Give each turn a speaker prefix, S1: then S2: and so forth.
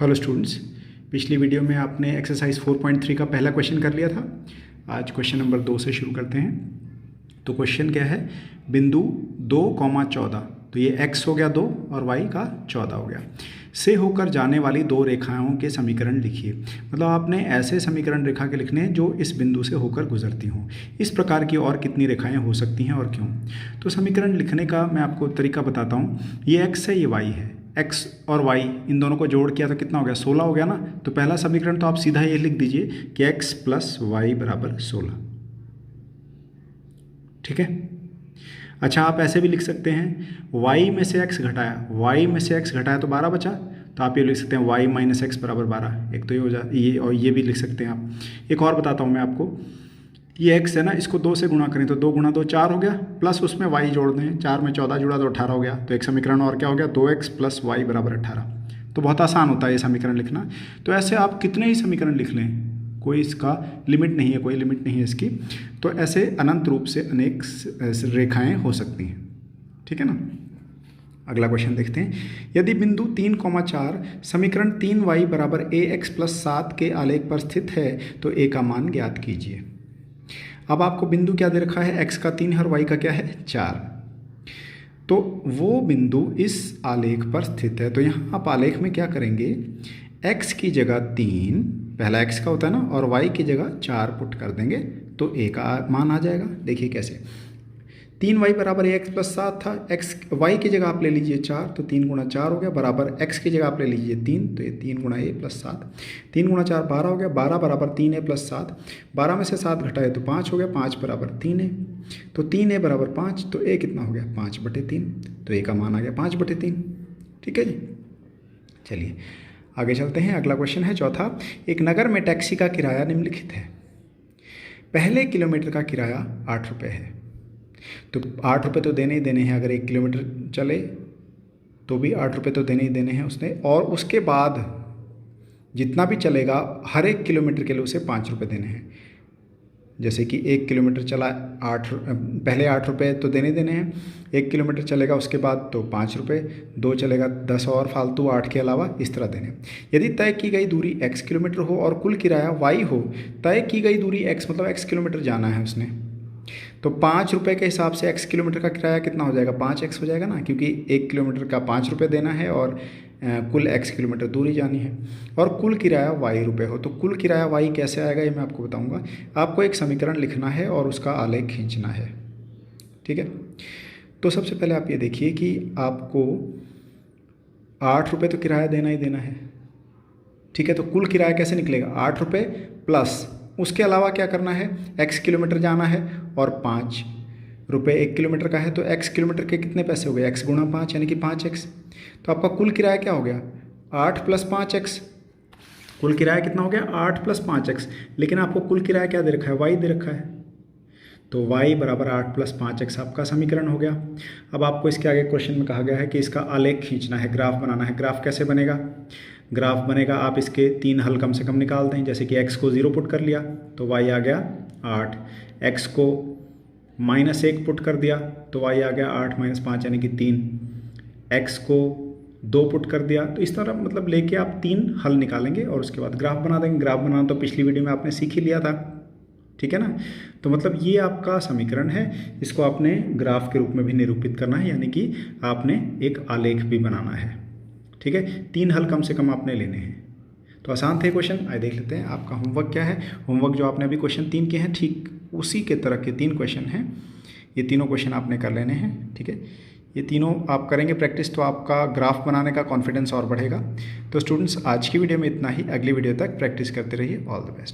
S1: Hello students, पिछली video में आपने एक्सरसाइज 4.3 का पहला क्वेश्चन कर लिया था। आज क्वेश्चन नंबर 2 से शुरू करते हैं। तो क्वेश्चन क्या है, बिंदु 2,14, तो ये x हो गया 2 और y का 14 हो गया, से होकर जाने वाली दो रेखाओं के समीकरण लिखिए। मतलब आपने ऐसे समीकरण रेखा के लिखने हैं जो इस बिंदु से होकर गुजरती हों। इस प्रकार की और कितनी रेखाएं हो सकती हैं और क्यों। तो समीकरण लिखने का मैं आपको तरीका बताता हूँ। ये x है, ये y है। x और y इन दोनों को जोड़ किया तो कितना हो गया, 16 हो गया ना। तो पहला समीकरण तो आप सीधा ये लिख दीजिए कि x + y = 16। ठीक है। अच्छा, आप ऐसे भी लिख सकते हैं, y में से x घटाया, y में से x घटाया तो 12 बचा, तो आप ये लिख सकते हैं y - x = 12। एक तो ये हो जा ये, और ये भी लिख सकते हैं आप। एक और बताता हूँ मैं आपको, ये x है ना, इसको 2 से गुणा करें तो 2 × 2 4 हो गया, प्लस उसमें y जोड़ दें, 4 में 14 जुड़ा तो 18 हो गया। तो एक समीकरण और क्या हो गया, 2x + y = 18। तो बहुत आसान होता है ये समीकरण लिखना। तो ऐसे आप कितने ही समीकरण लिख लें, कोई इसका लिमिट नहीं है, कोई लिमिट नहीं है इसकी। तो ऐसे अनंत रूप से अनेक रेखाएं हो सकती हैं। ठीक है ना। अगला क्वेश्चन देखते हैं। यदि बिंदु 3,4 समीकरण 3y = ax + 7 के आलेख पर स्थित है तो a का मान ज्ञात कीजिए। अब आपको बिंदु क्या दे रखा है, x का 3 है और y का क्या है, 4। तो वो बिंदु इस आलेख पर स्थित है। तो यहाँ आप आलेख में क्या करेंगे, x की जगह 3, पहला x का होता है ना, और y की जगह 4 पुट कर देंगे तो a का मान आ जाएगा। देखिए कैसे, 3y = ax + 7 था, y की जगह आप ले लीजिए 4, तो 3 × 4 हो गया, बराबर x की जगह आप ले लीजिए 3, तो ये 3 × a + 7, 3 × 4 12 हो गया, 12 = 3a + 7, 12 में से 7 घटाए तो 5 हो गया, 5 = 3a, तो 3a = 5, तो a कितना हो गया, 5/3, तो a का मान आ गया 5/3। ठीक है जी। चलिए आगे चलते हैं। अगला क्वेश्चन है चौथा। एक नगर में टैक्सी का किराया निम्नलिखित है। पहले किलोमीटर का किराया 8 रुपये है, तो 8 रुपये तो देने ही देने हैं। अगर 1 किलोमीटर चले तो भी 8 रुपये तो देने ही देने हैं उसने, और उसके बाद जितना भी चलेगा हर 1 किलोमीटर के लिए उसे 5 रुपये देने हैं। जैसे कि 1 किलोमीटर चला, पहले 8 रुपये तो देने देने हैं, 1 किलोमीटर चलेगा उसके बाद तो 5 रुपये, 2 चलेगा 10 और फालतू 8 के अलावा इस तरह देने। यदि तय की गई दूरी x किलोमीटर हो और कुल किराया y हो, तय की गई दूरी x मतलब x किलोमीटर जाना है उसने, तो 5 रुपये के हिसाब से x किलोमीटर का किराया कितना हो जाएगा, 5x हो जाएगा ना, क्योंकि 1 किलोमीटर का 5 रुपये देना है और कुल x किलोमीटर दूरी जानी है, और कुल किराया y रुपये हो। तो कुल किराया y कैसे आएगा ये मैं आपको बताऊंगा। आपको एक समीकरण लिखना है और उसका आलेख खींचना है। ठीक है। तो सबसे पहले आप ये देखिए कि आपको 8 रुपये तो किराया देना ही देना है। ठीक है। तो कुल किराया कैसे निकलेगा, 8 रुपये प्लस उसके अलावा क्या करना है, x किलोमीटर जाना है और 5 रुपये 1 किलोमीटर का है, तो x किलोमीटर के कितने पैसे हो गए, x × 5 यानी कि 5x। तो आपका कुल किराया क्या हो गया, 8 + 5x। कुल किराया कितना हो गया, 8 + 5x। लेकिन आपको कुल किराया क्या दे रखा है, y दे रखा है, तो y = 8 + 5x आपका समीकरण हो गया। अब आपको इसके आगे क्वेश्चन में कहा गया है कि इसका आलेख खींचना है, ग्राफ बनाना है। ग्राफ कैसे बनेगा, ग्राफ बनेगा, आप इसके 3 हल कम से कम निकाल दें। जैसे कि x को 0 पुट कर लिया तो y आ गया 8, x को -1 पुट कर दिया तो y आ गया 8 - 5 यानी कि 3, x को 2 पुट कर दिया। तो इस तरह मतलब लेके आप 3 हल निकालेंगे और उसके बाद ग्राफ बना देंगे। ग्राफ बनाना तो पिछली वीडियो में आपने सीख ही लिया था। ठीक है ना। तो मतलब ये आपका समीकरण है, इसको आपने ग्राफ के रूप में भी निरूपित करना है, यानी कि आपने एक आलेख भी बनाना है। ठीक है। 3 हल कम से कम आपने लेने हैं। तो आसान थे क्वेश्चन। आइए देख लेते हैं आपका होमवर्क क्या है। होमवर्क जो आपने अभी क्वेश्चन 3 किए हैं, ठीक उसी के तरह के 3 क्वेश्चन हैं। ये तीनों क्वेश्चन आपने कर लेने हैं। ठीक है। ये तीनों आप करेंगे प्रैक्टिस तो आपका ग्राफ बनाने का कॉन्फिडेंस और बढ़ेगा। तो स्टूडेंट्स आज की वीडियो में इतना ही। अगली वीडियो तक प्रैक्टिस करते रहिए। All the best.